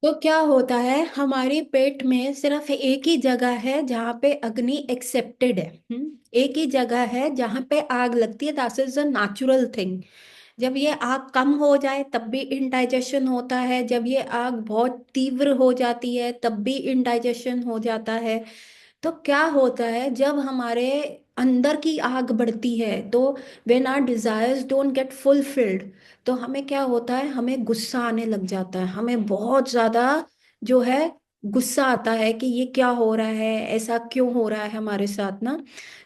तो क्या होता है, हमारे पेट में सिर्फ एक ही जगह है जहाँ पे अग्नि एक्सेप्टेड है। एक ही जगह है जहाँ पे आग लगती है। That is a natural thing. जब ये आग कम हो जाए तब भी इनडाइजेशन होता है, जब ये आग बहुत तीव्र हो जाती है तब भी इनडाइजेशन हो जाता है। तो क्या होता है, जब हमारे अंदर की आग बढ़ती है तो when our desires don't get fulfilled, तो हमें क्या होता है, हमें गुस्सा आने लग जाता है। हमें बहुत ज्यादा जो है गुस्सा आता है कि ये क्या हो रहा है, ऐसा क्यों हो रहा है हमारे साथ ना।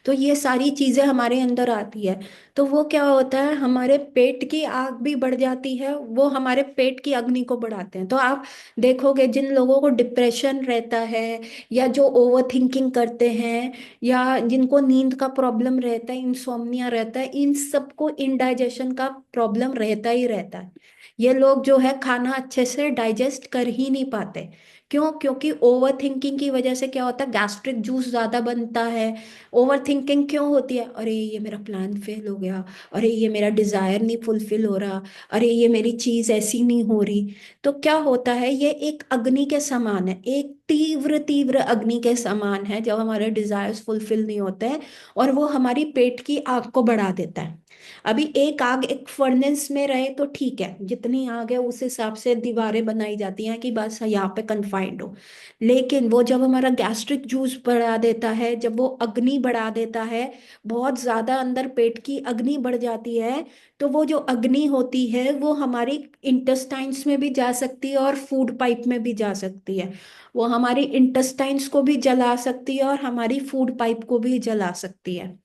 तो ये सारी चीजें हमारे अंदर आती है। तो वो क्या होता है, हमारे पेट की आग भी बढ़ जाती है, वो हमारे पेट की अग्नि को बढ़ाते हैं। तो आप देखोगे जिन लोगों को डिप्रेशन रहता है, या जो ओवर थिंकिंग करते हैं, या जिनको नींद का प्रॉब्लम रहता है, इंसोम्निया रहता है, इन सबको इनडाइजेशन का प्रॉब्लम रहता ही रहता है। ये लोग जो है खाना अच्छे से डाइजेस्ट कर ही नहीं पाते। क्यों? क्योंकि ओवर थिंकिंग की वजह से क्या होता है, गैस्ट्रिक जूस ज्यादा बनता है। ओवर थिंकिंग क्यों होती है? अरे ये मेरा प्लान फेल हो गया, अरे ये मेरा डिजायर नहीं फुलफिल हो रहा, अरे ये मेरी चीज ऐसी नहीं हो रही। तो क्या होता है, ये एक अग्नि के समान है, एक तीव्र तीव्र अग्नि के समान है जब हमारे डिजायर्स फुलफिल नहीं होते हैं। और वो हमारी पेट की आग को बढ़ा देता है। अभी एक आग एक फर्नेस में रहे तो ठीक है, जितनी आग है उस हिसाब से दीवारें बनाई जाती हैं कि बस यहाँ पे कन्फाइंड हो। लेकिन वो जब हमारा गैस्ट्रिक जूस बढ़ा देता है, जब वो अग्नि बढ़ा देता है, बहुत ज्यादा अंदर पेट की अग्नि बढ़ जाती है, तो वो जो अग्नि होती है वो हमारी इंटेस्टाइन्स में भी जा सकती है और फूड पाइप में भी जा सकती है। वो हमारी इंटेस्टाइन्स को भी जला सकती है और हमारी फूड पाइप को भी जला सकती है।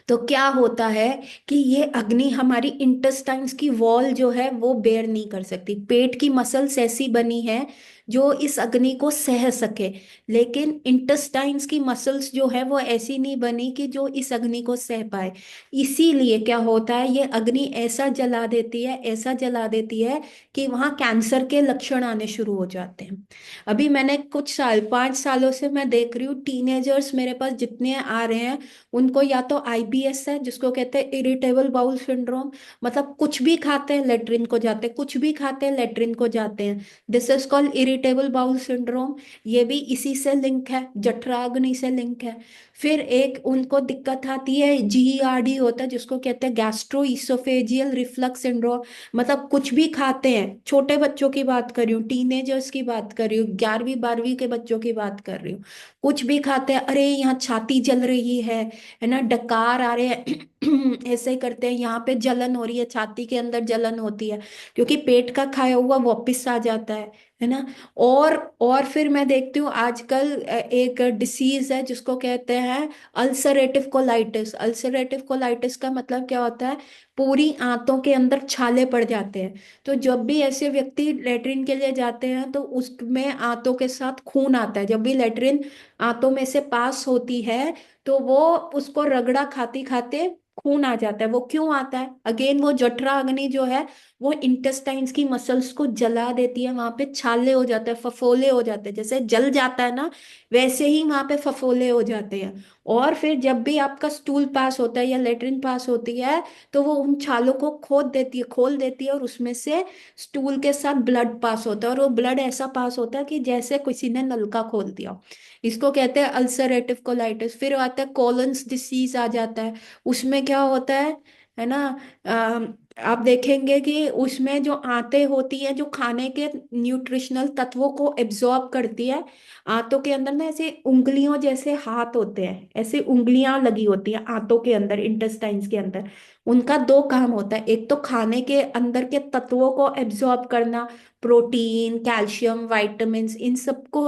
तो क्या होता है कि ये अग्नि हमारी इंटेस्टाइन्स की वॉल जो है वो बेयर नहीं कर सकती। पेट की मसल्स ऐसी बनी है जो इस अग्नि को सह सके, लेकिन इंटेस्टाइन्स की मसल्स जो है वो ऐसी नहीं बनी कि जो इस अग्नि को सह पाए। इसीलिए क्या होता है, ये अग्नि ऐसा जला देती है, ऐसा जला देती है कि वहां कैंसर के लक्षण आने शुरू हो जाते हैं। अभी मैंने कुछ साल, 5 सालों से मैं देख रही हूँ, टीनेजर्स मेरे पास जितने आ रहे हैं उनको या तो आईबीएस है, जिसको कहते हैं इरिटेबल बाउल सिंड्रोम। मतलब कुछ भी खाते हैं लेटरिन को जाते हैं, कुछ भी खाते हैं लेटरिन को जाते हैं। This is called irritable bowel syndrome. ये भी इसी से लिंक है, जठराग्नि से लिंक है। फिर एक उनको दिक्कत आती है, जीईआरडी होता है जिसको कहते हैं गैस्ट्रो इसोफेजियल रिफ्लक्स सिंड्रोम। मतलब कुछ भी खाते हैं, छोटे बच्चों की बात कर रही हूँ, टीनेजर्स की बात कर रही हूँ, 11वीं 12वीं के बच्चों की बात कर रही हूँ। कुछ भी खाते हैं, अरे यहाँ छाती जल रही है ना, डकार आ रहे हैं ऐसे ही करते हैं, यहाँ पे जलन हो रही है, छाती के अंदर जलन होती है, क्योंकि पेट का खाया हुआ वापस आ जाता है ना। और फिर मैं देखती हूँ आजकल एक डिसीज है जिसको कहते हैं अल्सरेटिव कोलाइटिस। अल्सरेटिव कोलाइटिस का मतलब क्या होता है, पूरी आंतों के अंदर छाले पड़ जाते हैं। तो जब भी ऐसे व्यक्ति लेटरिन के लिए जाते हैं तो उसमें आंतों के साथ खून आता है। जब भी लेटरिन आंतों में से पास होती है तो वो उसको रगड़ा खाते खाते खून आ जाता है। वो क्यों आता है? अगेन वो जठरा अग्नि जो है वो इंटेस्टाइन्स की मसल्स को जला देती है, वहां पे छाले हो जाते हैं, फफोले हो जाते हैं। जैसे जल जाता है ना, वैसे ही वहां पे फफोले हो जाते हैं। और फिर जब भी आपका स्टूल पास होता है या लेटरिन पास होती है तो वो उन छालों को खोद देती है, खोल देती है, और उसमें से स्टूल के साथ ब्लड पास होता है। और वो ब्लड ऐसा पास होता है कि जैसे किसी ने नलका खोल दिया हो। इसको कहते हैं अल्सरेटिव कोलाइटिस। फिर आता है कोलन्स डिसीज आ जाता है। उसमें क्या होता है ना, आप देखेंगे कि उसमें जो आंतें होती है जो खाने के न्यूट्रिशनल तत्वों को एब्जॉर्ब करती है, आंतों के अंदर ना ऐसे उंगलियों जैसे हाथ होते हैं, ऐसे उंगलियां लगी होती हैं आंतों के अंदर, इंटेस्टाइन्स के अंदर। उनका दो काम होता है, एक तो खाने के अंदर के तत्वों को एब्जॉर्ब करना, प्रोटीन, कैल्शियम, विटामिन्स, इन सबको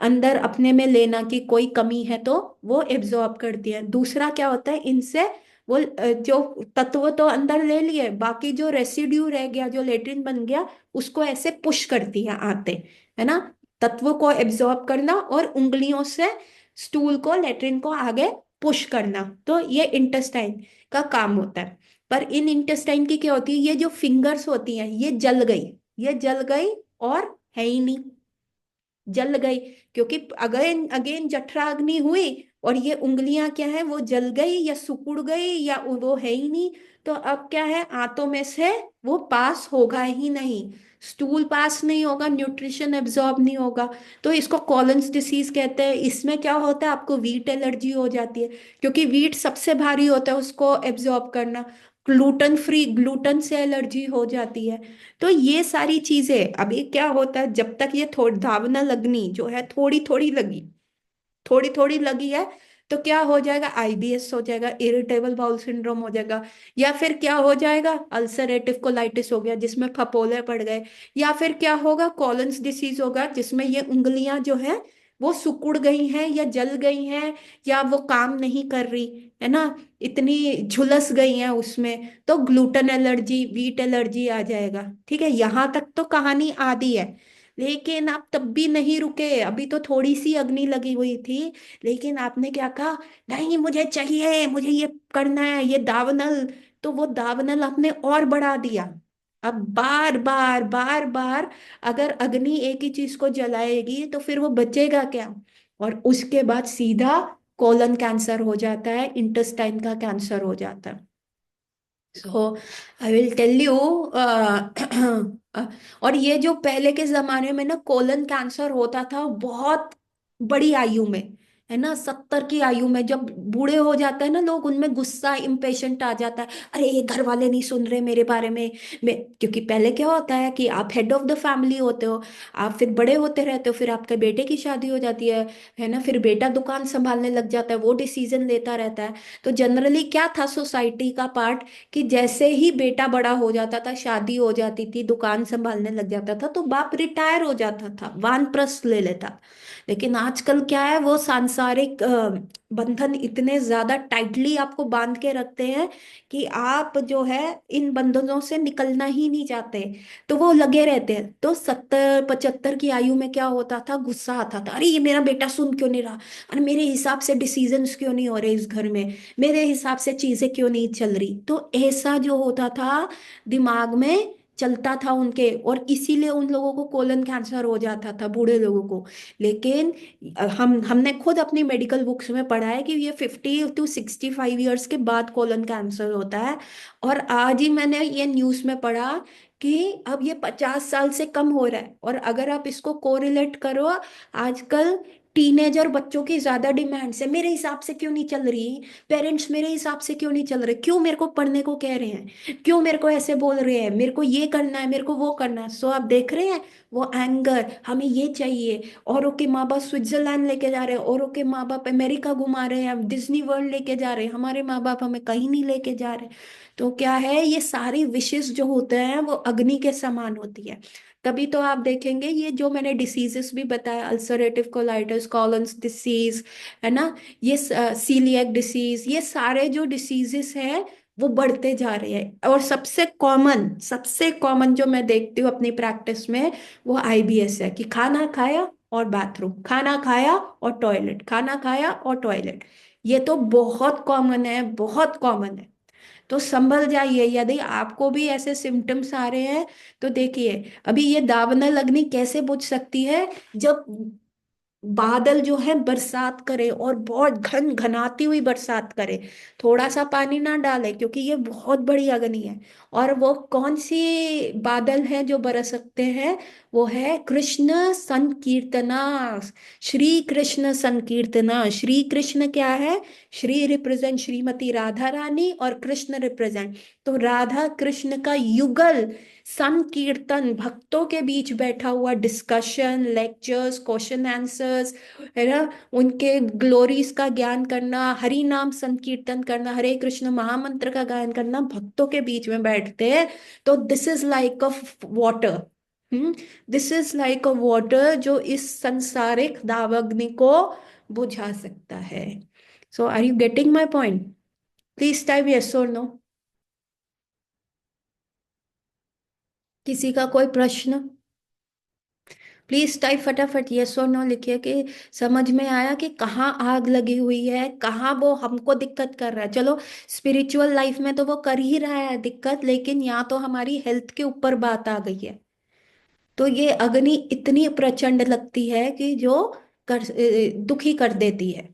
अंदर अपने में लेना कि कोई कमी है तो वो एब्जॉर्ब करती है। दूसरा क्या होता है, इनसे वो जो तत्व तो अंदर ले लिए, बाकी जो रेसिड्यू रह गया, जो लेट्रिन बन गया, उसको ऐसे पुश करती है आते, है ना। तत्व को एब्जॉर्ब करना और उंगलियों से स्टूल को, लेट्रिन को आगे पुश करना, तो ये इंटेस्टाइन का काम होता है। पर इन इंटेस्टाइन की क्या होती है, ये जो फिंगर्स होती हैं ये जल गई, ये जल गई और है ही नहीं, जल गई। क्योंकि अगेन अगेन जठराग्नि हुई और ये उंगलियां क्या है, वो जल गई या सिकुड़ गई या वो है ही नहीं। तो अब क्या है, आंतों में से वो पास होगा ही नहीं। स्टूल पास नहीं होगा, न्यूट्रिशन एब्जॉर्ब नहीं होगा, तो इसको कॉलन्स डिसीज कहते हैं। इसमें क्या होता है, आपको वीट एलर्जी हो जाती है, क्योंकि वीट सबसे भारी होता है उसको एब्जॉर्ब करना। ग्लूटन फ्री, ग्लूटन से एलर्जी हो जाती है। तो ये सारी चीजें, अभी क्या होता है, जब तक ये थोड़ी दावना लगनी जो है थोड़ी थोड़ी लगी, थोड़ी थोड़ी लगी है, तो क्या हो जाएगा, आईबीएस हो जाएगा, इरिटेबल बाउल सिंड्रोम हो जाएगा, या फिर क्या हो जाएगा, अल्सरेटिव कोलाइटिस हो गया जिसमें फपोले पड़ गए, या फिर क्या होगा, कॉलन्स डिसीज होगा जिसमें ये उंगलियां जो है वो सिकुड़ गई हैं या जल गई हैं, या वो काम नहीं कर रही है ना, इतनी झुलस गई हैं उसमें, तो ग्लूटेन एलर्जी, वीट एलर्जी आ जाएगा। ठीक है, यहाँ तक तो कहानी आदि है। लेकिन आप तब भी नहीं रुके, अभी तो थोड़ी सी अग्नि लगी हुई थी, लेकिन आपने क्या कहा, नहीं मुझे चाहिए, मुझे ये करना है, ये दावनल। तो वो दावनल आपने और बढ़ा दिया। अब बार बार बार बार अगर अग्नि एक ही चीज को जलाएगी तो फिर वो बचेगा क्या। और उसके बाद सीधा कोलन कैंसर हो जाता है, इंटेस्टाइन का कैंसर हो जाता है। सो आई विल टेल यू। और ये जो पहले के जमाने में ना कोलन कैंसर होता था बहुत बड़ी आयु में, है ना, 70 की आयु में, जब बूढ़े हो जाते हैं ना लोग, उनमें गुस्सा इम्पेशेंट आ जाता है, अरे ये घर वाले नहीं सुन रहे मेरे बारे में। क्योंकि पहले क्या होता है कि आप हेड ऑफ द फैमिली होते हो, आप फिर बड़े होते रहते हो, फिर आपके बेटे की शादी हो जाती है ना, फिर बेटा दुकान संभालने लग जाता है, वो डिसीजन लेता रहता है। तो जनरली क्या था सोसाइटी का पार्ट, कि जैसे ही बेटा बड़ा हो जाता था, शादी हो जाती थी, दुकान संभालने लग जाता था, तो बाप रिटायर हो जाता था, वानप्रस्थ ले लेता। लेकिन आजकल क्या है, वो सांसारिक बंधन इतने ज्यादा टाइटली आपको बांध के रखते हैं कि आप जो है इन बंधनों से निकलना ही नहीं चाहते, तो वो लगे रहते हैं। तो 70 75 की आयु में क्या होता था, गुस्सा आता था, अरे ये मेरा बेटा सुन क्यों नहीं रहा, अरे मेरे हिसाब से डिसीजंस क्यों नहीं हो रहे इस घर में, मेरे हिसाब से चीजें क्यों नहीं चल रही। तो ऐसा जो होता था दिमाग में चलता था उनके, और इसीलिए उन लोगों को कोलन कैंसर हो जाता था, बूढ़े लोगों को। लेकिन हमने खुद अपनी मेडिकल बुक्स में पढ़ा है कि ये 50 to 65 ईयर्स के बाद कोलन कैंसर होता है। और आज ही मैंने ये न्यूज़ में पढ़ा कि अब ये 50 साल से कम हो रहा है। और अगर आप इसको कोरिलेट करो, आजकल टीनेजर बच्चों की ज्यादा डिमांड्स है, मेरे हिसाब से क्यों नहीं चल रही, पेरेंट्स मेरे हिसाब से क्यों नहीं चल रहे, क्यों मेरे को पढ़ने को कह रहे हैं, क्यों मेरे को ऐसे बोल रहे हैं, मेरे को ये करना है, मेरे को वो करना है। सो आप देख रहे हैं वो एंगर, हमें ये चाहिए। औरों के माँ बाप स्विट्जरलैंड लेके जा रहे हैं, औरों के माँ बाप अमेरिका घुमा रहे हैं, डिज्नी वर्ल्ड लेके जा रहे हैं, हमारे माँ बाप हमें कहीं नहीं लेके जा रहे। तो क्या है, ये सारी विशेष जो होते हैं वो अग्नि के समान होती है। तभी तो आप देखेंगे ये जो मैंने डिसीजेस भी बताया, अल्सरेटिव कोलाइटिस, कॉलन्स डिसीज, है ना, ये सीलिएक डिसीज, ये सारे जो डिसीजेस हैं वो बढ़ते जा रहे हैं। और सबसे कॉमन जो मैं देखती हूँ अपनी प्रैक्टिस में, वो आईबीएस है, कि खाना खाया और बाथरूम, खाना खाया और टॉयलेट, खाना खाया और टॉयलेट। ये तो बहुत कॉमन है, बहुत कॉमन है। तो संभल जाइए, यदि आपको भी ऐसे सिम्टम्स आ रहे हैं तो देखिए, अभी ये दावना लगनी कैसे बुझ सकती है, जब बादल जो है बरसात करे, और बहुत घन घनाती हुई बरसात करे, थोड़ा सा पानी ना डाले, क्योंकि ये बहुत बड़ी अग्नि है। और वो कौन सी बादल है जो बरस सकते हैं, वो है कृष्ण संकीर्तना, श्री कृष्ण संकीर्तना। श्री कृष्ण क्या है, श्री रिप्रेजेंट श्रीमती राधा रानी, और कृष्ण रिप्रेजेंट, तो राधा कृष्ण का युगल संकीर्तन, भक्तों के बीच बैठा हुआ डिस्कशन, लेक्चर्स, क्वेश्चन आंसर्स, है ना, उनके ग्लोरीज का ज्ञान करना, हरि नाम संकीर्तन करना, हरे कृष्ण महामंत्र का गायन करना, भक्तों के बीच में बैठते हैं। तो this is like a water, this is like a water जो इस संसारिक दावाग्नि को बुझा सकता है। So are you getting my point? Please type yes और नो। किसी का कोई प्रश्न? प्लीज टाइप फटाफट यस और नो लिखिए कि समझ में आया कि कहाँ आग लगी हुई है, कहाँ वो हमको दिक्कत कर रहा है। चलो, स्पिरिचुअल लाइफ में तो वो कर ही रहा है दिक्कत, लेकिन यहाँ तो हमारी हेल्थ के ऊपर बात आ गई है। तो ये अग्नि इतनी प्रचंड लगती है कि जो दुखी कर देती है।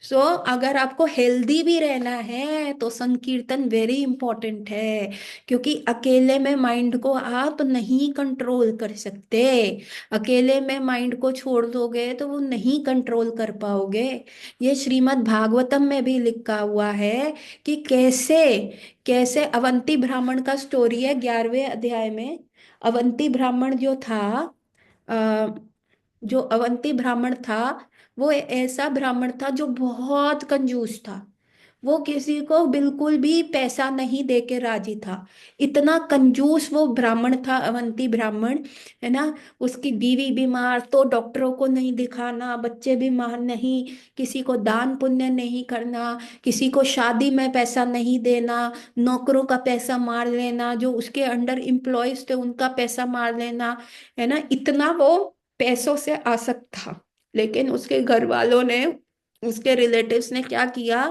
सो अगर आपको हेल्दी भी रहना है तो संकीर्तन वेरी इंपॉर्टेंट है, क्योंकि अकेले में माइंड को आप नहीं कंट्रोल कर सकते। अकेले में माइंड को छोड़ दोगे तो वो नहीं कंट्रोल कर पाओगे। ये श्रीमद् भागवतम में भी लिखा हुआ है कि कैसे कैसे अवंती ब्राह्मण का स्टोरी है 11वें अध्याय में। अवंती ब्राह्मण जो था, जो अवंती ब्राह्मण था, वो ऐसा ब्राह्मण था जो बहुत कंजूस था। वो किसी को बिल्कुल भी पैसा नहीं दे के राजी था। इतना कंजूस वो ब्राह्मण था, अवंती ब्राह्मण, है ना। उसकी बीवी बीमार तो डॉक्टरों को नहीं दिखाना, बच्चे बीमार नहीं, किसी को दान पुण्य नहीं करना, किसी को शादी में पैसा नहीं देना, नौकरों का पैसा मार लेना, जो उसके अंडर एम्प्लॉयज थे उनका पैसा मार लेना, है ना। इतना वो पैसों से आसक्त था। लेकिन उसके घर वालों ने, उसके रिलेटिव्स ने क्या किया,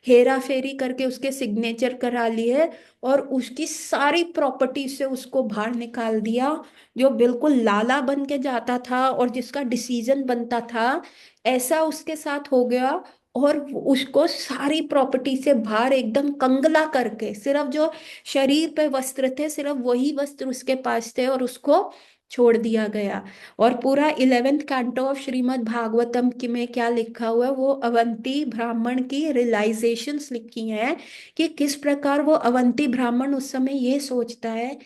हेरा फेरी करके उसके सिग्नेचर करा लिए और उसकी सारी प्रॉपर्टी से उसको बाहर निकाल दिया। जो बिल्कुल लाला बन के जाता था और जिसका डिसीजन बनता था, ऐसा उसके साथ हो गया। और उसको सारी प्रॉपर्टी से बाहर एकदम कंगला करके, सिर्फ जो शरीर पे वस्त्र थे सिर्फ वही वस्त्र उसके पास थे, और उसको छोड़ दिया गया। और पूरा 11th canto of Shrimad Bhagavatam की में क्या लिखा हुआ है, वो अवंती ब्राह्मण की रियलाइजेशंस लिखी हैं कि किस प्रकार वो अवंती ब्राह्मण उस समय ये सोचता है,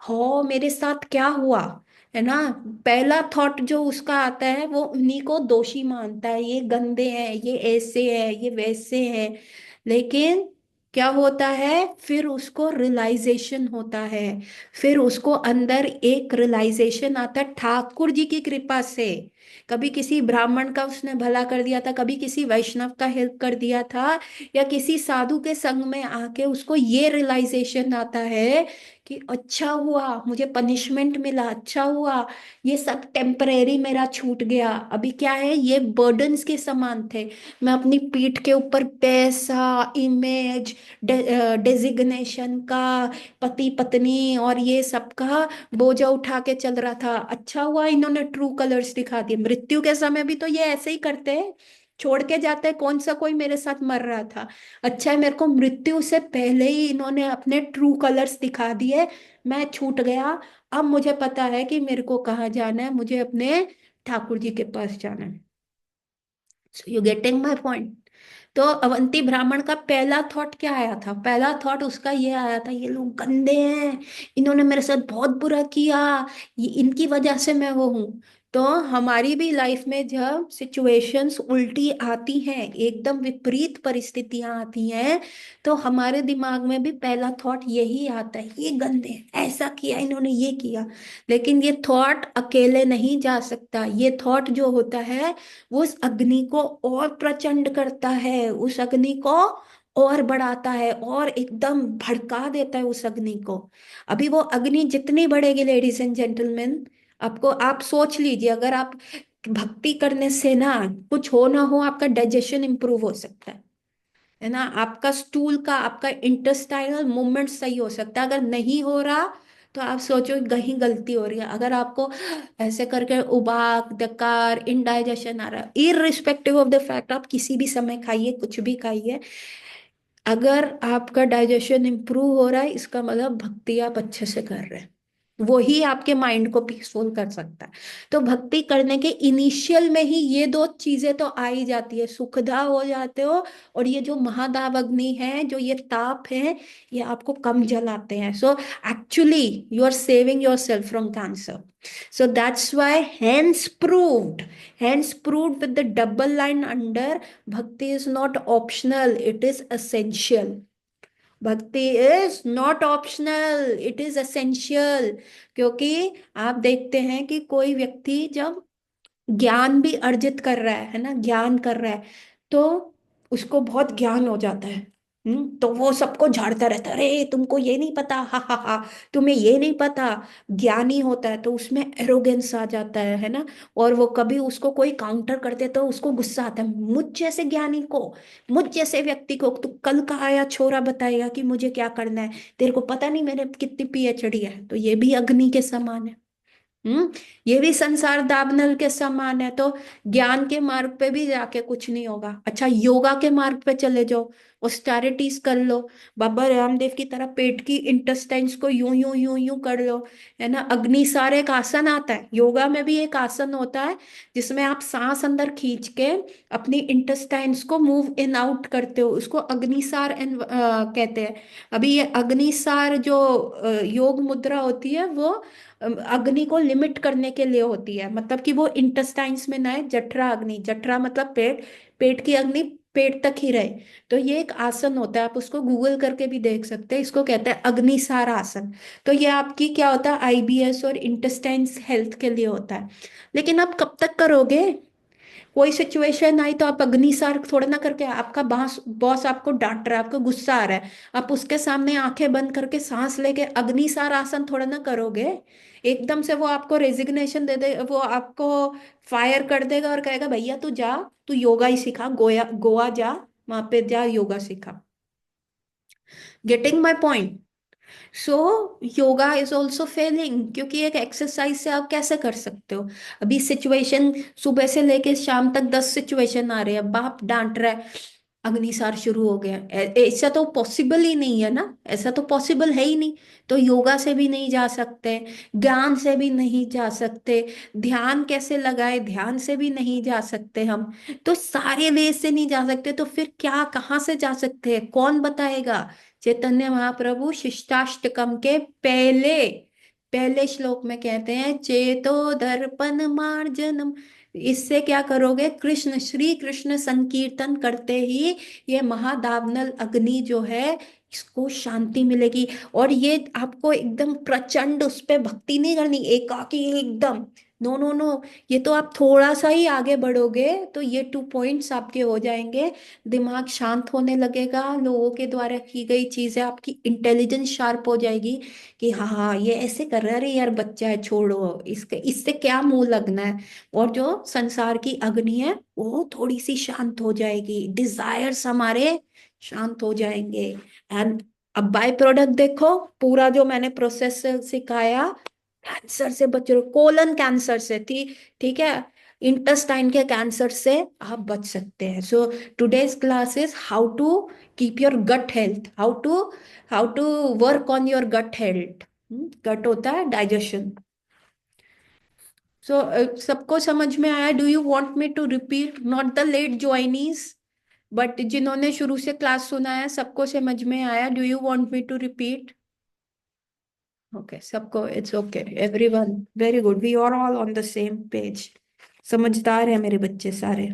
हो मेरे साथ क्या हुआ, है ना। पहला थॉट जो उसका आता है वो उन्हीं को दोषी मानता है, ये गंदे हैं, ये ऐसे हैं, ये वैसे हैं। लेकिन क्या होता है, फिर उसको रियलाइजेशन होता है। फिर उसको अंदर एक रियलाइजेशन आता है ठाकुर जी की कृपा से। कभी किसी ब्राह्मण का उसने भला कर दिया था, कभी किसी वैष्णव का हेल्प कर दिया था, या किसी साधु के संग में आके उसको ये रियलाइजेशन आता है कि अच्छा हुआ मुझे पनिशमेंट मिला, अच्छा हुआ ये सब टेम्परेरी मेरा छूट गया। अभी क्या है, ये बर्डन्स के समान थे। मैं अपनी पीठ के ऊपर पैसा, इमेज, डेजिग्नेशन का, पति पत्नी और ये सब का बोझा उठा के चल रहा था। अच्छा हुआ इन्होंने ट्रू कलर्स दिखा दिए। मृत्यु के समय भी तो ये ऐसे ही करते हैं, छोड़ के जाते हैं, कौन सा कोई मेरे साथ मर रहा था। अच्छा है मेरे को मृत्यु से पहले ही इन्होंने अपने ट्रू कलर्स दिखा दिए, मैं छूट गया। अब मुझे पता है कि मेरे को कहाँ जाना है, मुझे अपने ठाकुर जी के पास जाना है। So you getting my point. तो अवंती ब्राह्मण का पहला थॉट क्या आया था, पहला थॉट उसका ये आया था, ये लोग गंदे हैं, इन्होंने मेरे साथ बहुत बुरा किया, ये इनकी वजह से मैं वो हूं। तो हमारी भी लाइफ में जब सिचुएशंस उल्टी आती हैं, एकदम विपरीत परिस्थितियां आती हैं, तो हमारे दिमाग में भी पहला थॉट यही आता है, ये गंदे हैं, ऐसा किया इन्होंने, ये किया। लेकिन ये थॉट अकेले नहीं जा सकता। ये थॉट जो होता है वो उस अग्नि को और प्रचंड करता है, उस अग्नि को और बढ़ाता है, और एकदम भड़का देता है उस अग्नि को। अभी वो अग्नि जितनी बढ़ेगी लेडीज एंड जेंटलमैन, आपको, आप सोच लीजिए, अगर आप भक्ति करने से ना कुछ हो ना हो, आपका डाइजेशन इंप्रूव हो सकता है ना, आपका स्टूल का, आपका इंटेस्टाइनल मूवमेंट सही हो सकता है। अगर नहीं हो रहा तो आप सोचो कि कहीं गलती हो रही है। अगर आपको ऐसे करके उबाक, डकार, इनडाइजेशन आ रहा है, इररिस्पेक्टिव ऑफ द फैक्ट, आप किसी भी समय खाइए, कुछ भी खाइए, अगर आपका डाइजेशन इंप्रूव हो रहा है, इसका मतलब भक्ति आप अच्छे से कर रहे हैं। वो ही आपके माइंड को पीसफुल कर सकता है। तो भक्ति करने के इनिशियल में ही ये दो चीजें तो आ ही जाती है, सुखदा हो जाते हो, और ये जो महादाव अग्नि है, जो ये ताप है, ये आपको कम जलाते हैं। So actually you are saving yourself from cancer. So that's why hence proved with the double line under, bhakti is not optional, it is essential. भक्ति is not optional, it is essential. क्योंकि आप देखते हैं कि कोई व्यक्ति जब ज्ञान भी अर्जित कर रहा है ना, ज्ञान कर रहा है, तो उसको बहुत ज्ञान हो जाता है। तो वो सबको झाड़ता रहता है, अरे तुमको ये नहीं पता, हा हा हा, तुम्हें ये नहीं पता। ज्ञानी होता है तो उसमें एरोगेंस आ जाता है ना। और वो कभी उसको कोई काउंटर करते तो उसको गुस्सा आता है, मुझ जैसे ज्ञानी को, मुझ जैसे व्यक्ति को तू कल का आया छोरा बताएगा कि मुझे क्या करना है, तेरे को पता नहीं मेरे कितनी पीएचडी है। तो ये भी अग्नि के समान है। हम्म। ये भी संसार दाबनल के समान है। तो ज्ञान के मार्ग पे भी जाके कुछ नहीं होगा। अच्छा, योगा के मार्ग पे चले जाओ, ऑस्टेरिटीज कर लो, बाबा रामदेव की तरह पेट की इंटेस्टाइन्स को यूं यूं यूं यूं कर लो, है ना। अग्निसार एक आसन आता है, योगा में भी एक आसन होता है जिसमें आप सांस अंदर खींच के अपनी इंटेस्टाइन्स को मूव इन आउट करते हो, उसको अग्निसार कहते हैं। अभी ये अग्निसार जो योग मुद्रा होती है वो अग्नि को लिमिट करने के लिए होती है, मतलब कि वो इंटेस्टाइन्स में ना है। जठरा अग्नि, जठरा मतलब पेट, पेट की अग्नि पेट तक ही रहे। तो ये एक आसन होता है, आप उसको गूगल करके भी देख सकते हैं, इसको कहते हैं अग्निसार आसन। तो ये आपकी क्या होता है, आईबीएस और इंटेस्टाइन्स हेल्थ के लिए होता है। लेकिन आप कब तक करोगे? कोई सिचुएशन आई तो आप अग्निसार थोड़ा ना करके, आपका बॉस बॉस आपको डांट रहा है, आपको गुस्सा आ रहा है, आप उसके सामने आंखें बंद करके सांस लेके अग्निसार आसन थोड़ा ना करोगे। एकदम से वो आपको रेजिग्नेशन दे दे, वो आपको फायर कर देगा और कहेगा भैया तू जा, तू योगा ही सिखा, गोया गोवा जा, वहां पे जा योगा सिखा। Getting my point? So yoga is also failing, क्योंकि एक एक्सरसाइज से आप कैसे कर सकते हो? अभी सिचुएशन, सुबह से लेके शाम तक 10 सिचुएशन आ रहे हैं, बाप डांट रहा है, अग्निसार शुरू हो गया। ऐसा तो पॉसिबल ही नहीं है ना, ऐसा तो पॉसिबल है ही नहीं। तो योगा से भी नहीं जा सकते, ज्ञान से भी नहीं जा सकते, ध्यान कैसे लगाए, ध्यान से भी नहीं जा सकते हम। तो सारे वे से नहीं जा सकते, तो फिर क्या, कहाँ से जा सकते हैं, कौन बताएगा? चैतन्य महाप्रभु शिष्टाष्टकम के पहले पहले श्लोक में कहते हैं, चेतो दर्पण मार्जनम। इससे क्या करोगे? कृष्ण, श्री कृष्ण संकीर्तन करते ही ये महादावानल अग्नि जो है, इसको शांति मिलेगी। और ये आपको एकदम प्रचंड उस पे भक्ति नहीं करनी, एकाकी एकदम, नो नो नो। ये तो आप थोड़ा सा ही आगे बढ़ोगे तो ये 2 पॉइंट्स आपके हो जाएंगे। दिमाग शांत होने लगेगा, लोगों के द्वारा की गई चीजें, आपकी इंटेलिजेंस शार्प हो जाएगी कि हाँ हाँ ये ऐसे कर रहा है, अरे यार बच्चा है छोड़ो, इसके इससे क्या मुंह लगना है। और जो संसार की अग्नि है वो थोड़ी सी शांत हो जाएगी, डिजायर्स हमारे शांत हो जाएंगे। एंड अब बाय प्रोडक्ट देखो, पूरा जो मैंने प्रोसेस सिखाया, कैंसर से बच रहे हो, कोलन कैंसर से थी, ठीक है, इंटेस्टाइन के कैंसर से आप बच सकते हैं। So today's class is how to keep your gut health, how to work on your gut health. Gut होता है डाइजेशन। सो सबको समझ में आया? Do you want me to repeat? Not the late joinees, but जिन्होंने शुरू से class सुना है सबको समझ में आया? Do you want me to repeat? Okay, सबको it's okay, everyone very good, we are all on the same page. समझदार है मेरे बच्चे सारे।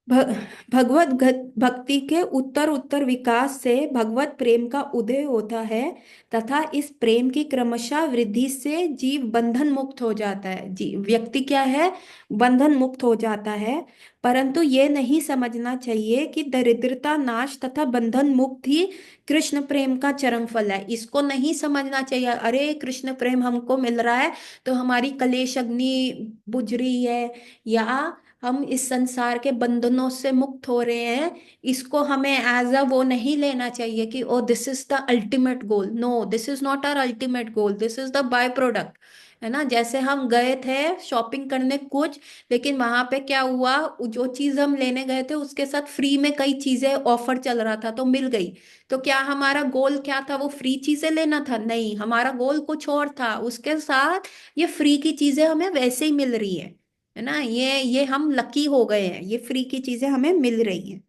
भ- भक्ति के उत्तर उत्तर विकास से भगवत प्रेम का उदय होता है, तथा इस प्रेम की क्रमशः वृद्धि से जीव बंधन मुक्त हो जाता है। व्यक्ति क्या है? बंधन मुक्त हो जाता है। परंतु ये नहीं समझना चाहिए कि दरिद्रता नाश तथा बंधन मुक्त ही कृष्ण प्रेम का चरम फल है। इसको नहीं समझना चाहिए, अरे कृष्ण प्रेम हमको मिल रहा है तो हमारी कलेश अग्नि बुझ रही है, या हम इस संसार के बंधनों से मुक्त हो रहे हैं, इसको हमें एज अ वो नहीं लेना चाहिए कि oh this is the ultimate goal. No, this is not our ultimate goal, this is the byproduct. है ना, जैसे हम गए थे शॉपिंग करने कुछ, लेकिन वहां पे क्या हुआ, जो चीज हम लेने गए थे उसके साथ फ्री में कई चीजें ऑफर चल रहा था तो मिल गई। तो क्या हमारा गोल क्या था? वो फ्री चीजें लेना था? नहीं, हमारा गोल कुछ और था। उसके साथ ये फ्री की चीजें हमें वैसे ही मिल रही है ना, ये हम लकी हो गए हैं, ये फ्री की चीजें हमें मिल रही हैं।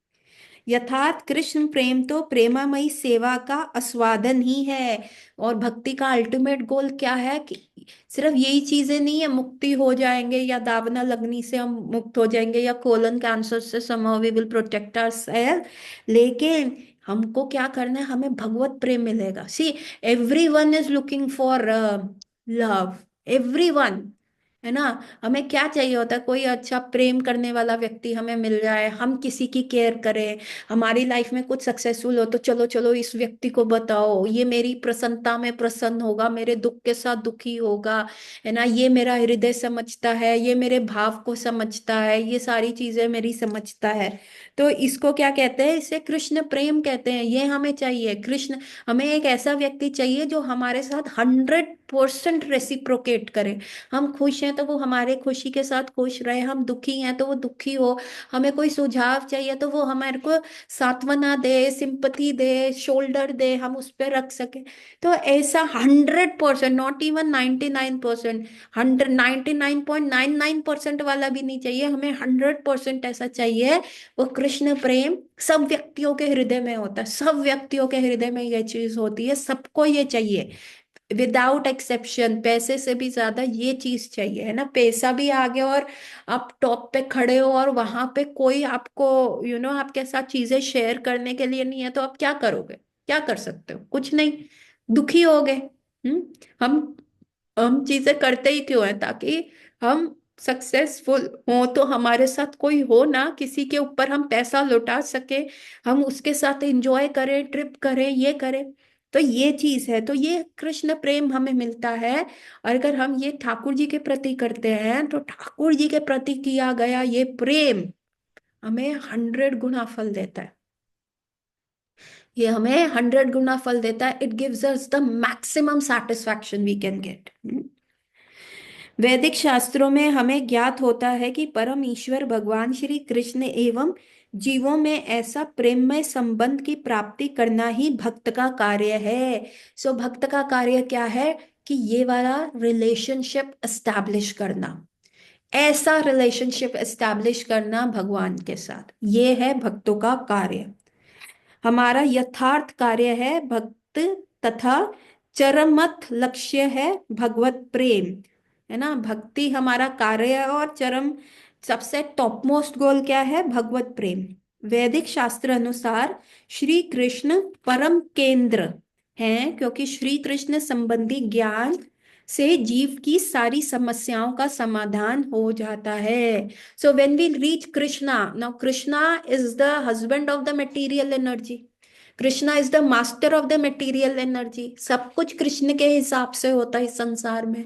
यथार्थ कृष्ण प्रेम तो प्रेमामयी सेवा का आस्वादन ही है। और भक्ति का अल्टीमेट गोल क्या है? कि सिर्फ यही चीजें नहीं है, मुक्ति हो जाएंगे, या दावना लगनी से हम मुक्त हो जाएंगे, या कोलन कैंसर से somehow we will protect ourselves. लेकिन हमको क्या करना है? हमें भगवत प्रेम मिलेगा। See, everyone is looking for love, everyone, है ना। हमें क्या चाहिए होता है? कोई अच्छा प्रेम करने वाला व्यक्ति हमें मिल जाए, हम किसी की केयर करें, हमारी लाइफ में कुछ सक्सेसफुल हो तो चलो चलो इस व्यक्ति को बताओ, ये मेरी प्रसन्नता में प्रसन्न होगा, मेरे दुख के साथ दुखी होगा, है ना, ये मेरा हृदय समझता है, ये मेरे भाव को समझता है, ये सारी चीजें मेरी समझता है। तो इसको क्या कहते हैं? इसे कृष्ण प्रेम कहते हैं। ये हमें चाहिए, कृष्ण, हमें एक ऐसा व्यक्ति चाहिए जो हमारे साथ 100 100% रेसिप्रोकेट करे। हम खुश हैं तो वो हमारे खुशी के साथ खुश रहे, हम दुखी हैं तो वो दुखी हो, हमें कोई सुझाव चाहिए तो वो हमारे को सांत्वना दे, सिंपथी दे, शोल्डर दे, हम उस पर रख सके। तो ऐसा 100%, नॉट इवन 99%, 99.99% वाला भी नहीं चाहिए हमें, 100% ऐसा चाहिए। वो कृष्ण प्रेम सब व्यक्तियों के हृदय में होता है, सब व्यक्तियों के हृदय में ये चीज होती है, सबको ये चाहिए विदाउट एक्सेप्शन। पैसे से भी ज्यादा ये चीज चाहिए, है ना। पैसा भी आ गया और आप टॉप पे खड़े हो और वहां पे कोई आपको आपके साथ चीजें शेयर करने के लिए नहीं है, तो आप क्या करोगे? क्या कर सकते हो? कुछ नहीं, दुखी हो गए। हम्म। हम हम चीजें करते ही क्यों हैं? ताकि हम सक्सेसफुल हो, तो हमारे साथ कोई हो ना, किसी के ऊपर हम पैसा लुटा सके, हम उसके साथ एंजॉय करें, ट्रिप करें, ये करें। तो ये चीज है, तो ये कृष्ण प्रेम हमें मिलता है। और अगर हम ये ठाकुर जी के प्रति करते हैं, तो ठाकुर जी के प्रति किया गया ये प्रेम हमें 100 गुना फल देता है। ये हमें 100 गुना फल देता है। It gives us the maximum satisfaction we can get. वैदिक शास्त्रों में हमें ज्ञात होता है कि परम ईश्वर भगवान श्री कृष्ण एवं जीवों में ऐसा प्रेममय संबंध की प्राप्ति करना ही भक्त का कार्य है। सो भक्त का कार्य क्या है? कि ये वाला रिलेशनशिप एस्टैब्लिश करना, ऐसा रिलेशनशिप एस्टैब्लिश करना भगवान के साथ, ये है भक्तों का कार्य। हमारा यथार्थ कार्य है भक्त, तथा चरमत लक्ष्य है भगवत प्रेम, है ना। भक्ति हमारा कार्य है और चरम सबसे टॉप मोस्ट गोल क्या है? भगवत प्रेम। वैदिक शास्त्र अनुसार श्री कृष्ण परम केंद्र हैं, क्योंकि श्री कृष्ण संबंधी ज्ञान से जीव की सारी समस्याओं का समाधान हो जाता है। So when we reach Krishna, now Krishna is the husband of the material energy. Krishna is the master of the material energy. सब कुछ कृष्ण के हिसाब से होता है इस संसार में,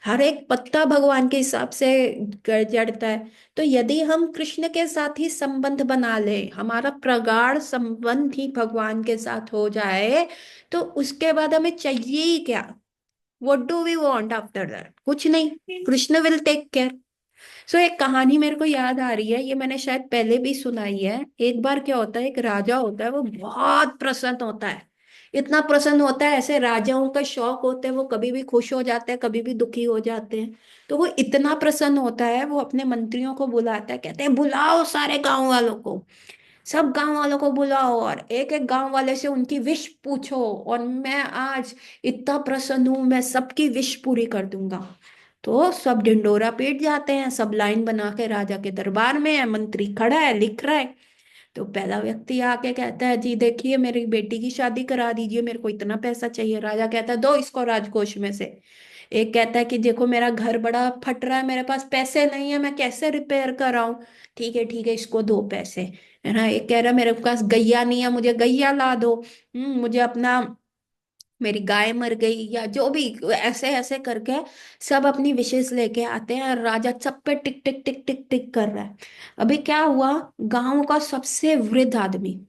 हर एक पत्ता भगवान के हिसाब से जड़ता है। तो यदि हम कृष्ण के साथ ही संबंध बना ले, हमारा प्रगाढ़ संबंध ही भगवान के साथ हो जाए, तो उसके बाद हमें चाहिए ही क्या? What do we want after that? कुछ नहीं, Krishna will take care. So एक कहानी मेरे को याद आ रही है, ये मैंने शायद पहले भी सुनाई है। एक बार क्या होता है, एक राजा होता है, वो बहुत प्रसन्न होता है, इतना प्रसन्न होता है, ऐसे राजाओं का शौक होते हैं, वो कभी भी खुश हो जाते हैं, कभी भी दुखी हो जाते हैं। तो वो इतना प्रसन्न होता है, वो अपने मंत्रियों को बुलाता है, कहते हैं बुलाओ सारे गांव वालों को, सब गांव वालों को बुलाओ और एक एक गांव वाले से उनकी विश पूछो, और मैं आज इतना प्रसन्न हूं, मैं सबकी विश पूरी कर दूंगा। तो सब ढिंडोरा पीट जाते हैं, सब लाइन बना के राजा के दरबार में है, मंत्री खड़ा है लिख रहा है। तो पहला व्यक्ति आके कहता है, जी देखिए मेरी बेटी की शादी करा दीजिए, मेरे को इतना पैसा चाहिए। राजा कहता है, दो इसको राजकोष में से। एक कहता है कि देखो मेरा घर बड़ा फट रहा है, मेरे पास पैसे नहीं है, मैं कैसे रिपेयर कराऊं? ठीक है ठीक है, इसको दो पैसे, है ना। एक कह रहा है मेरे पास गैया नहीं है, मुझे गैया ला दो। मुझे अपना, मेरी गाय मर गई, या जो भी, ऐसे ऐसे करके सब अपनी विशेष लेके आते हैं, और राजा सब पे टिक टिक टिक टिक टिक कर रहा है। अभी क्या हुआ, गांव का सबसे वृद्ध आदमी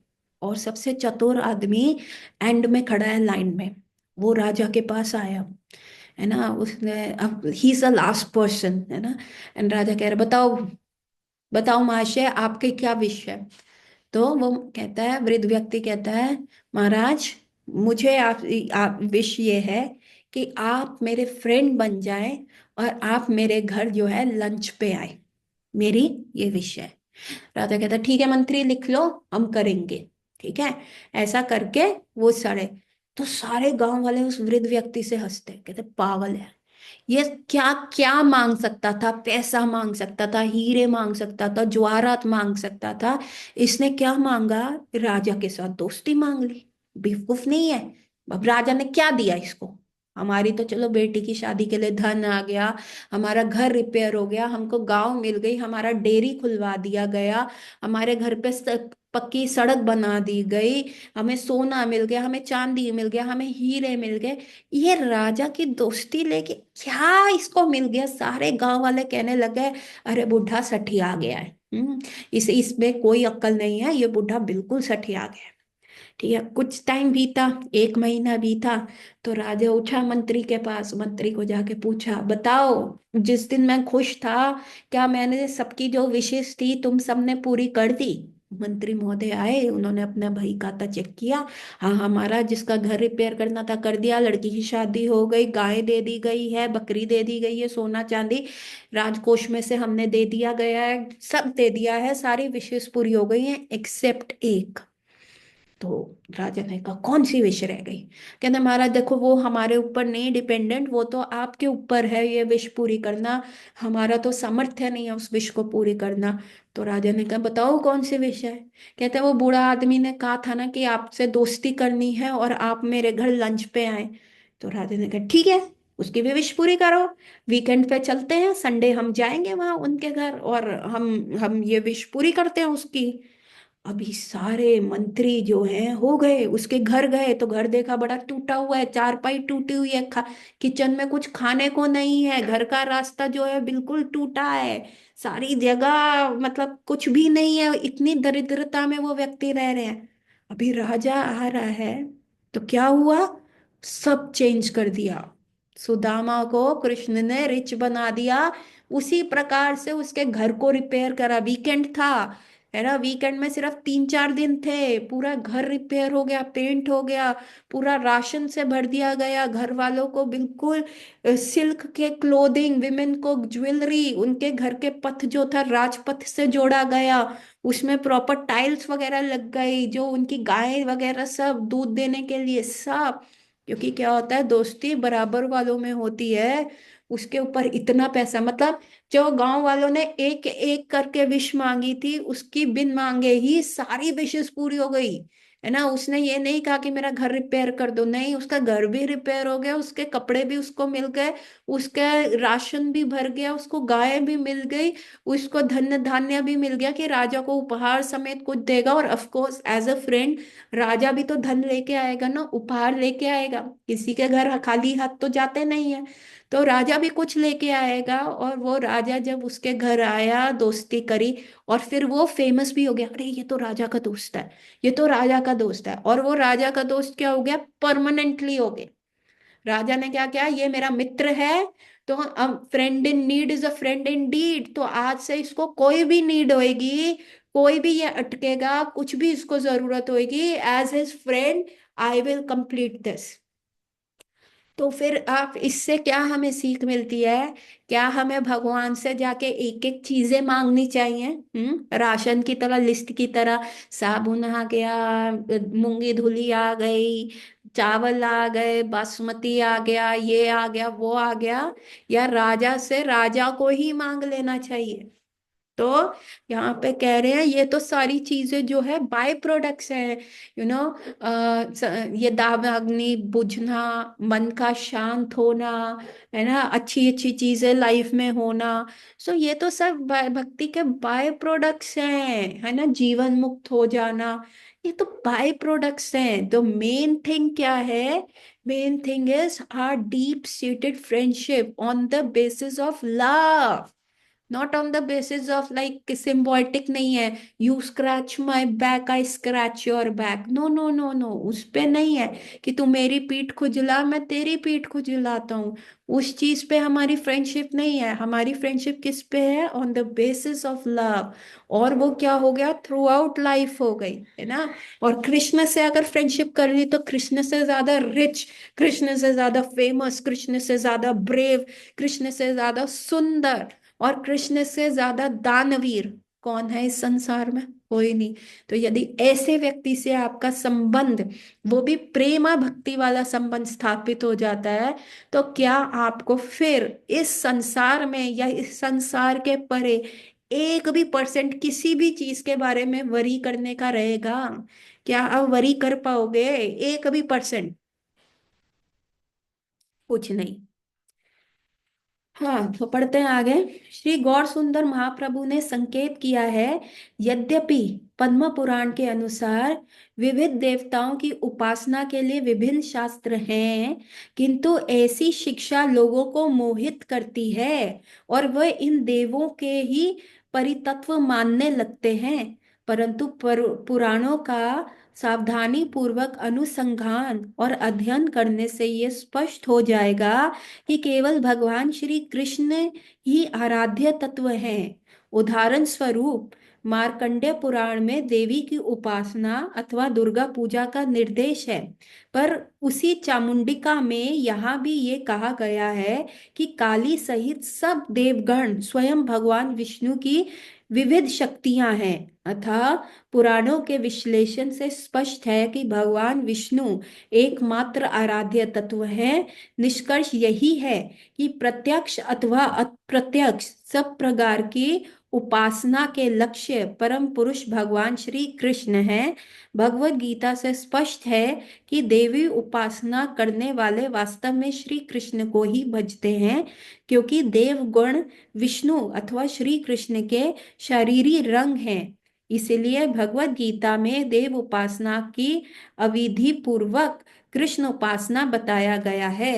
और सबसे चतुर आदमी एंड में खड़ा है लाइन में, वो राजा के पास आया, है ना। उसने, अब he is the last person, है ना। एंड राजा कह रहा, बताओ बताओ महाशय, आपके क्या विश है? तो वो कहता है, वृद्ध व्यक्ति कहता है, महाराज मुझे आप विश ये है कि आप मेरे फ्रेंड बन जाएं और आप मेरे घर जो है लंच पे आए, मेरी ये विश है। राजा कहता है, ठीक है मंत्री लिख लो, हम करेंगे, ठीक है। ऐसा करके वो सारे, तो सारे गांव वाले उस वृद्ध व्यक्ति से हंसते, कहते पागल है ये, क्या क्या मांग सकता था? पैसा मांग सकता था, हीरे मांग सकता था, जवाहरात मांग सकता था, इसने क्या मांगा? राजा के साथ दोस्ती मांग ली। बेवकूफ नहीं है? अब राजा ने क्या दिया इसको? हमारी तो चलो बेटी की शादी के लिए धन आ गया, हमारा घर रिपेयर हो गया, हमको गांव मिल गई, हमारा डेयरी खुलवा दिया गया, हमारे घर पे पक्की सड़क बना दी गई, हमें सोना मिल गया, हमें चांदी मिल गया, हमें हीरे मिल गए। ये राजा की दोस्ती लेके क्या इसको मिल गया? सारे गांव वाले कहने लगे, अरे बुढ़ा सठिया गया है। इसमें कोई अक्ल नहीं है, ये बुढ़ा बिल्कुल सठिया गया है। ठीक है, कुछ टाइम बीता, 1 महीना बीता। तो राजा उठा मंत्री के पास, मंत्री को जाके पूछा, बताओ, जिस दिन मैं खुश था, क्या मैंने सबकी जो विशेष थी तुम सबने पूरी कर दी? मंत्री महोदय आए, उन्होंने अपना बही खाता चेक किया। हाँ हमारा, जिसका घर रिपेयर करना था कर दिया, लड़की की शादी हो गई, गाय दे दी गई है, बकरी दे दी गई है, सोना चांदी राजकोष में से हमने दे दिया गया है, सब दे दिया है, सारी विशेष पूरी हो गई हैं एक्सेप्ट एक। तो राजा ने कहा, कौन सी विश रह गई? कहते, महाराज देखो, वो हमारे ऊपर नहीं डिपेंडेंट, वो तो आपके ऊपर है ये विश पूरी करना, हमारा तो सामर्थ्य नहीं है उस विश को पूरी करना। तो राजा ने कहा, बताओ कौन सी विश है? कहते, वो बूढ़ा आदमी ने कहा था ना कि आपसे दोस्ती करनी है और आप मेरे घर लंच पे आए। तो राजा ने कहा, ठीक है, उसकी भी विश पूरी करो, वीकेंड पे चलते हैं, संडे हम जाएंगे वहां उनके घर और हम ये विश पूरी करते हैं उसकी। अभी सारे मंत्री जो हैं हो गए, उसके घर गए तो घर देखा बड़ा टूटा हुआ है, चारपाई टूटी हुई है, किचन में कुछ खाने को नहीं है, घर का रास्ता जो है बिल्कुल टूटा है, सारी जगह मतलब कुछ भी नहीं है, इतनी दरिद्रता में वो व्यक्ति रह रहे हैं। अभी राजा आ रहा है, तो क्या हुआ, सब चेंज कर दिया। सुदामा को कृष्ण ने रिच बना दिया, उसी प्रकार से उसके घर को रिपेयर करा। वीकेंड था, है ना, वीकेंड में सिर्फ 3-4 दिन थे, पूरा घर रिपेयर हो गया, पेंट हो गया, पूरा राशन से भर दिया गया, घर वालों को बिल्कुल सिल्क के क्लोथिंग, विमेन को ज्वेलरी, उनके घर के पथ जो था राजपथ से जोड़ा गया, उसमें प्रॉपर टाइल्स वगैरह लग गई, जो उनकी गाय वगैरह सब दूध देने के लिए सब। क्योंकि क्या होता है, दोस्ती बराबर वालों में होती है। उसके ऊपर इतना पैसा, मतलब जो गांव वालों ने एक एक करके विश मांगी थी, उसकी बिन मांगे ही सारी विशेष पूरी हो गई, है ना। उसने ये नहीं कहा कि मेरा घर रिपेयर कर दो, नहीं, उसका घर भी रिपेयर हो गया, उसके कपड़े भी उसको मिल गए, उसका राशन भी भर गया, उसको गाय भी मिल गई, उसको धन धान्य भी मिल गया कि राजा को उपहार समेत कुछ देगा। और of course as a friend, राजा भी तो धन लेके आएगा ना, उपहार लेके आएगा, किसी के घर खाली हाथ तो जाते नहीं है। तो राजा भी कुछ लेके आएगा, और वो राजा जब उसके घर आया, दोस्ती करी, और फिर वो फेमस भी हो गया, अरे ये तो राजा का दोस्त है, ये तो राजा का दोस्त है। और वो राजा का दोस्त क्या हो गया, परमानेंटली हो गया। राजा ने क्या किया, ये मेरा मित्र है, तो अब friend in need is a friend in deed, तो आज से इसको कोई भी नीड होएगी, कोई भी ये अटकेगा, कुछ भी इसको जरूरत होएगी, as his friend I will complete this. तो फिर आप इससे क्या हमें सीख मिलती है? क्या हमें भगवान से जाके एक एक चीजें मांगनी चाहिए? राशन की तरह, लिस्ट की तरह, साबुन आ गया, मूंगी धुली आ गई, चावल आ गए, बासमती आ गया, ये आ गया, वो आ गया, या राजा से राजा को ही मांग लेना चाहिए? तो यहाँ पे कह रहे हैं, ये तो सारी चीजें जो है बाय प्रोडक्ट्स हैं, यू नो, ये दावाग्नि बुझना, मन का शांत होना, है ना, अच्छी अच्छी चीजें लाइफ में होना, सो ये तो सब भक्ति के बाय प्रोडक्ट्स हैं, है ना, जीवन मुक्त हो जाना, ये तो बाय प्रोडक्ट्स हैं। तो मेन थिंग क्या है? Main thing is our deep seated friendship on the basis of love, not on the basis of like symbiotic नहीं है, you scratch my back I scratch your back, no no no no, उस पे नहीं है कि तू मेरी पीठ खुजला मैं तेरी पीठ खुजलाता हूँ, उस चीज पे हमारी फ्रेंडशिप नहीं है। हमारी फ्रेंडशिप किस पे है? On the basis of love. और वो क्या हो गया, थ्रू आउट लाइफ हो गई, है ना। और कृष्ण से अगर फ्रेंडशिप कर ली, तो कृष्ण से ज्यादा रिच, कृष्ण से ज्यादा फेमस, कृष्ण से ज्यादा ब्रेव, कृष्ण से ज्यादा सुंदर, और कृष्ण से ज्यादा दानवीर कौन है इस संसार में? कोई नहीं। तो यदि ऐसे व्यक्ति से आपका संबंध, वो भी प्रेमा भक्ति वाला संबंध स्थापित हो जाता है, तो क्या आपको फिर इस संसार में या इस संसार के परे एक भी परसेंट किसी भी चीज के बारे में वरी करने का रहेगा? क्या आप वरी कर पाओगे? एक भी परसेंट? कुछ नहीं। हाँ, तो पढ़ते हैं आगे। श्री गौर सुंदर महाप्रभु ने संकेत किया है, यद्यपि पद्म पुराण के अनुसार विविध देवताओं की उपासना के लिए विभिन्न शास्त्र हैं, किंतु ऐसी शिक्षा लोगों को मोहित करती है और वह इन देवों के ही परितत्व मानने लगते हैं। परंतु पुराणों का सावधानी पूर्वक अनुसंधान और अध्ययन करने से ये स्पष्ट हो जाएगा कि केवल भगवान श्री कृष्ण ही आराध्य तत्व हैं। उदाहरण स्वरूप मार्कंडेय पुराण में देवी की उपासना अथवा दुर्गा पूजा का निर्देश है, पर उसी चामुंडिका में यहाँ भी ये कहा गया है कि काली सहित सब देवगण स्वयं भगवान विष्णु की विविध शक्तियां हैं। अतः पुराणों के विश्लेषण से स्पष्ट है कि भगवान विष्णु एकमात्र आराध्य तत्व है। निष्कर्ष यही है कि प्रत्यक्ष अथवा अप्रत्यक्ष सब प्रकार की उपासना के लक्ष्य परम पुरुष भगवान श्री कृष्ण हैं। भगवत गीता से स्पष्ट है कि देवी उपासना करने वाले वास्तव में श्री कृष्ण को ही भजते हैं, क्योंकि देवगण विष्णु अथवा श्री कृष्ण के शरीरी रंग हैं। इसलिए भगवत गीता में देव उपासना की अविधि पूर्वक कृष्ण उपासना बताया गया है।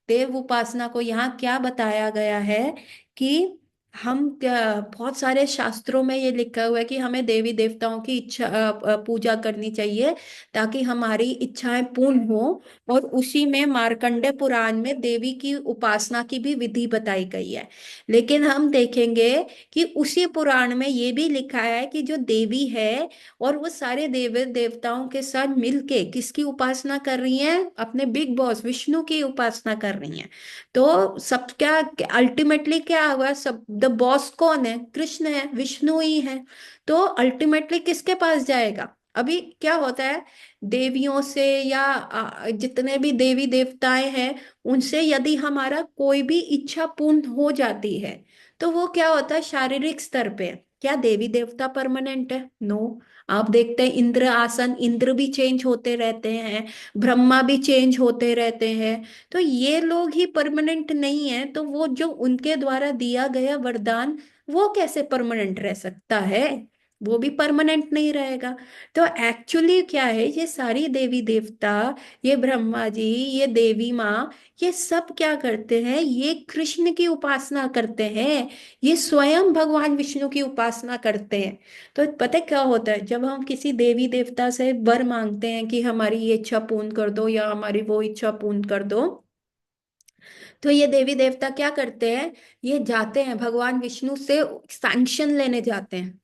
देव उपासना को यहाँ क्या बताया गया है कि बहुत सारे शास्त्रों में ये लिखा हुआ है कि हमें देवी देवताओं की पूजा करनी चाहिए ताकि हमारी इच्छाएं पूर्ण हो। और उसी में मार्कंडेय पुराण में देवी की उपासना की भी विधि बताई गई है। लेकिन हम देखेंगे कि उसी पुराण में ये भी लिखा है कि जो देवी है और वो सारे देव देवताओं के साथ मिलके किसकी उपासना कर रही हैं, अपने बिग बॉस विष्णु की उपासना कर रही हैं। तो सब क्या अल्टीमेटली क्या हुआ, सब द बॉस कौन है, कृष्ण है, विष्णु ही है। तो अल्टीमेटली किसके पास जाएगा। अभी क्या होता है, देवियों से या जितने भी देवी देवताएं हैं उनसे यदि हमारा कोई भी इच्छा पूर्ण हो जाती है तो वो क्या होता है, शारीरिक स्तर पे। क्या देवी देवता परमानेंट है? नो। आप देखते हैं इंद्र आसन, इंद्र भी चेंज होते रहते हैं, ब्रह्मा भी चेंज होते रहते हैं। तो ये लोग ही परमानेंट नहीं है, तो वो जो उनके द्वारा दिया गया वरदान वो कैसे परमानेंट रह सकता है? वो भी परमानेंट नहीं रहेगा। तो एक्चुअली क्या है, ये सारी देवी देवता, ये ब्रह्मा जी, ये देवी माँ, ये सब क्या करते हैं, ये कृष्ण की उपासना करते हैं। ये स्वयं भगवान विष्णु की उपासना करते हैं। तो पता है क्या होता है, जब हम किसी देवी देवता से वर मांगते हैं कि हमारी ये इच्छा पूर्ण कर दो या हमारी वो इच्छा पूर्ण कर दो, तो ये देवी देवता क्या करते हैं, ये जाते हैं भगवान विष्णु से सैंक्शन लेने जाते हैं।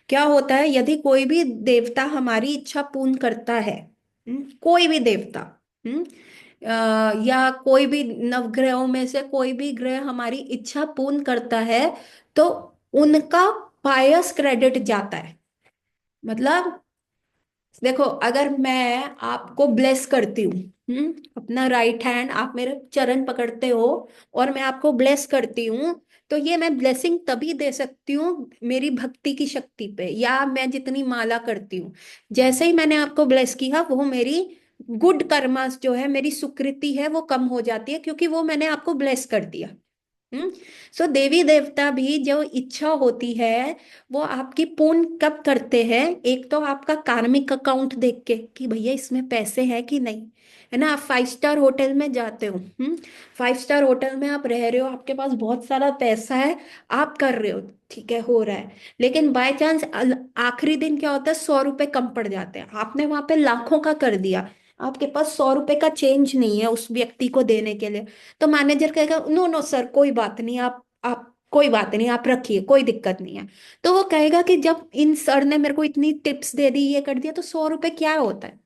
क्या होता है, यदि कोई भी देवता हमारी इच्छा पूर्ण करता है, कोई भी देवता, हम्म या कोई भी नवग्रहों में से कोई भी ग्रह हमारी इच्छा पूर्ण करता है, तो उनका पायस क्रेडिट जाता है। मतलब देखो, अगर मैं आपको ब्लेस करती हूँ, अपना राइट हैंड आप मेरे चरण पकड़ते हो और मैं आपको ब्लेस करती हूँ, तो ये मैं ब्लेसिंग तभी दे सकती हूँ मेरी भक्ति की शक्ति पे, या मैं जितनी माला करती हूँ। जैसे ही मैंने आपको ब्लेस किया, वो मेरी गुड कर्मास जो है, मेरी सुकृति है, वो कम हो जाती है क्योंकि वो मैंने आपको ब्लेस कर दिया। हम्म सो देवी देवता भी जो इच्छा होती है वो आपकी पूर्ण कब करते हैं, एक तो आपका कार्मिक अकाउंट देख के कि भैया इसमें पैसे हैं कि नहीं। है ना, आप 5 स्टार होटल में जाते हो, 5 स्टार होटल में आप रह रहे हो, आपके पास बहुत सारा पैसा है, आप कर रहे हो, ठीक है, हो रहा है। लेकिन बाय चांस आखिरी दिन क्या होता है, 100 रुपए कम पड़ जाते हैं, आपने वहां पे लाखों का कर दिया, आपके पास 100 रुपए का चेंज नहीं है उस व्यक्ति को देने के लिए। तो मैनेजर कहेगा नो नो सर, कोई बात नहीं, आप कोई बात नहीं, आप रखिए, कोई दिक्कत नहीं है। तो वो कहेगा कि जब इन सर ने मेरे को इतनी टिप्स दे दी, ये कर दिया, तो 100 रुपए क्या होता है।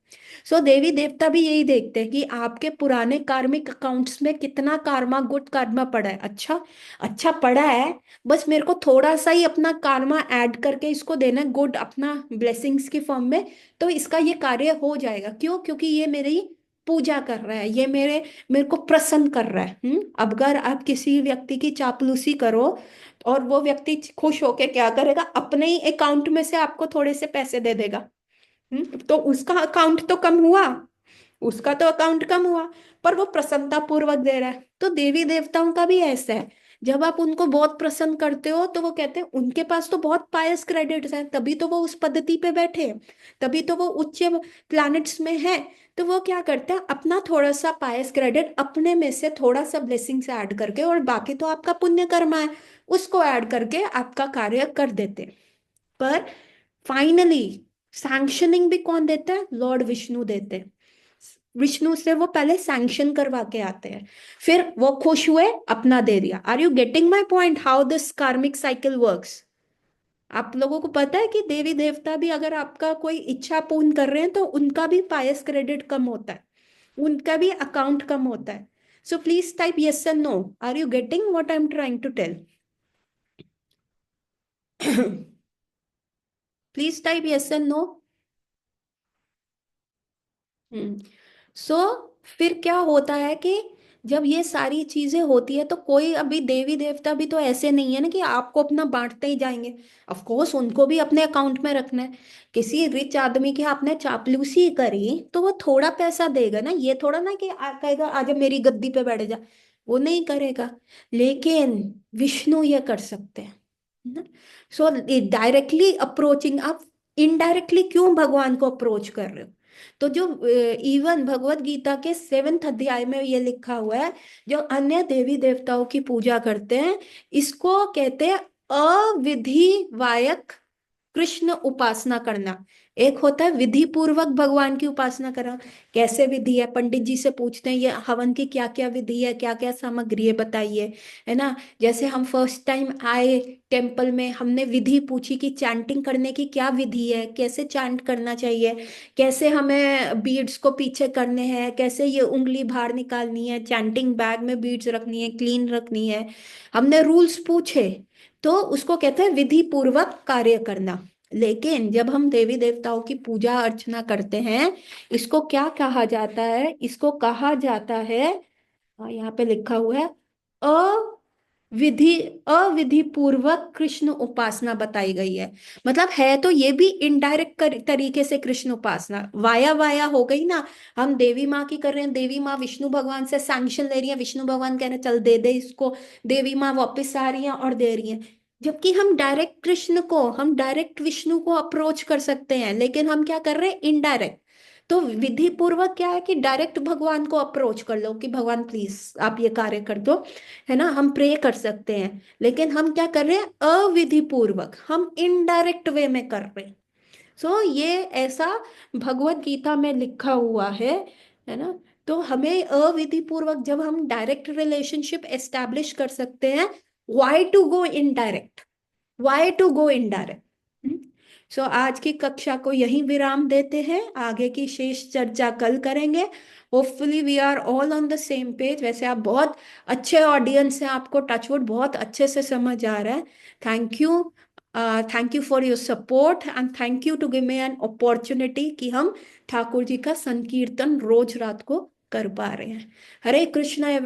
सो देवी देवता भी यही देखते हैं कि आपके पुराने कार्मिक अकाउंट्स में कितना कार्मा, गुड कार्मा पड़ा है। अच्छा, अच्छा पड़ा है, बस मेरे को थोड़ा सा ही अपना कार्मा ऐड करके इसको देना है, गुड अपना ब्लेसिंग्स की फॉर्म में, तो इसका ये कार्य हो जाएगा। क्यों? क्योंकि ये मेरी पूजा कर रहा है, ये मेरे मेरे को प्रसन्न कर रहा है। अब अगर आप किसी व्यक्ति की चापलूसी करो और वो व्यक्ति खुश होके क्या करेगा, अपने ही अकाउंट में से आपको थोड़े से पैसे दे देगा। तो उसका अकाउंट तो कम हुआ, उसका तो अकाउंट कम हुआ, पर वो प्रसन्नता पूर्वक दे रहा है। तो देवी देवताओं का भी ऐसा है, जब आप उनको बहुत प्रसन्न करते हो तो वो कहते हैं उनके पास तो बहुत पायस क्रेडिट्स हैं, तभी तो वो उस पद्धति पे बैठे हैं, तभी तो वो उच्च प्लैनेट्स में है। तो वो क्या करते हैं, अपना थोड़ा सा पायस क्रेडिट अपने में से थोड़ा सा ब्लेसिंग से ऐड करके, और बाकी तो आपका पुण्य कर्मा है, उसको ऐड करके आपका कार्य कर देते हैं। पर फाइनली सैंक्शनिंग भी कौन देता है? लॉर्ड विष्णु देते हैं। विष्णु से वो पहले सैंक्शन करवा के आते हैं, फिर वो खुश हुए, अपना दे दिया। Are you getting my point, how this karmic cycle works? आप लोगों को पता है कि देवी देवता भी अगर आपका कोई इच्छा पूर्ण कर रहे हैं तो उनका भी पायस क्रेडिट कम होता है, उनका भी अकाउंट कम होता है। So please type yes and no. Are you getting what I am trying to tell? Please type yes and no. Hmm. So फिर क्या होता है कि जब ये सारी चीजें होती है तो कोई अभी देवी देवता भी तो ऐसे नहीं है ना कि आपको अपना बांटते ही जाएंगे। ऑफ कोर्स उनको भी अपने अकाउंट में रखना है। किसी रिच आदमी की आपने चापलूसी करी तो वो थोड़ा पैसा देगा ना, ये थोड़ा ना कि कहेगा आजा मेरी गद्दी पे बैठ जा, वो नहीं करेगा। लेकिन विष्णु ये कर सकते हैं। सो डायरेक्टली अप्रोचिंग, आप इनडायरेक्टली क्यों भगवान को अप्रोच कर रहे हो? तो जो इवन भगवत गीता के 7th अध्याय में ये लिखा हुआ है, जो अन्य देवी देवताओं की पूजा करते हैं इसको कहते हैं अविधि वायक कृष्ण उपासना करना। एक होता है विधि पूर्वक भगवान की उपासना करना। कैसे विधि है? पंडित जी से पूछते हैं ये हवन की क्या क्या विधि है, क्या क्या सामग्री है, बताइए, है ना। जैसे हम फर्स्ट टाइम आए टेम्पल में, हमने विधि पूछी कि चैंटिंग करने की क्या विधि है, कैसे चैंट करना चाहिए, कैसे हमें बीड्स को पीछे करने हैं, कैसे ये उंगली बाहर निकालनी है, चैंटिंग बैग में बीड्स रखनी है, क्लीन रखनी है। हमने रूल्स पूछे, तो उसको कहते हैं विधि पूर्वक कार्य करना। लेकिन जब हम देवी देवताओं की पूजा अर्चना करते हैं, इसको क्या कहा जाता है? इसको कहा जाता है, यहाँ पे लिखा हुआ है, अविधि अविधि पूर्वक कृष्ण उपासना बताई गई है। मतलब है तो ये भी इनडायरेक्ट तरीके से कृष्ण उपासना, वाया वाया हो गई ना। हम देवी माँ की कर रहे हैं, देवी माँ विष्णु भगवान से सैंक्शन ले रही है, विष्णु भगवान कह रहे हैं चल दे दे इसको, देवी माँ वापस आ रही हैं और दे रही हैं। जबकि हम डायरेक्ट कृष्ण को, हम डायरेक्ट विष्णु को अप्रोच कर सकते हैं, लेकिन हम क्या कर रहे हैं? इनडायरेक्ट। तो विधि पूर्वक क्या है कि डायरेक्ट भगवान को अप्रोच कर लो कि भगवान प्लीज आप ये कार्य कर दो, है ना, हम प्रे कर सकते हैं। लेकिन हम क्या कर रहे हैं? अविधि पूर्वक, हम इनडायरेक्ट वे में कर रहे हैं। सो ये ऐसा भगवत गीता में लिखा हुआ है ना। तो हमें अविधि पूर्वक जब हम डायरेक्ट रिलेशनशिप एस्टैब्लिश कर सकते हैं, why to go indirect? Why to go indirect? So आज की कक्षा को यहीं विराम देते हैं, आगे की शेष चर्चा कल करेंगे। Hopefully we are all on the same page. वैसे आप बहुत अच्छे ऑडियंस हैं, आपको टचवुड बहुत अच्छे से समझ आ रहा है। Thank you. Thank you for your support and thank you to give me an opportunity कि हम ठाकुर जी का संकीर्तन रोज रात को कर पा रहे हैं। हरे कृष्णा।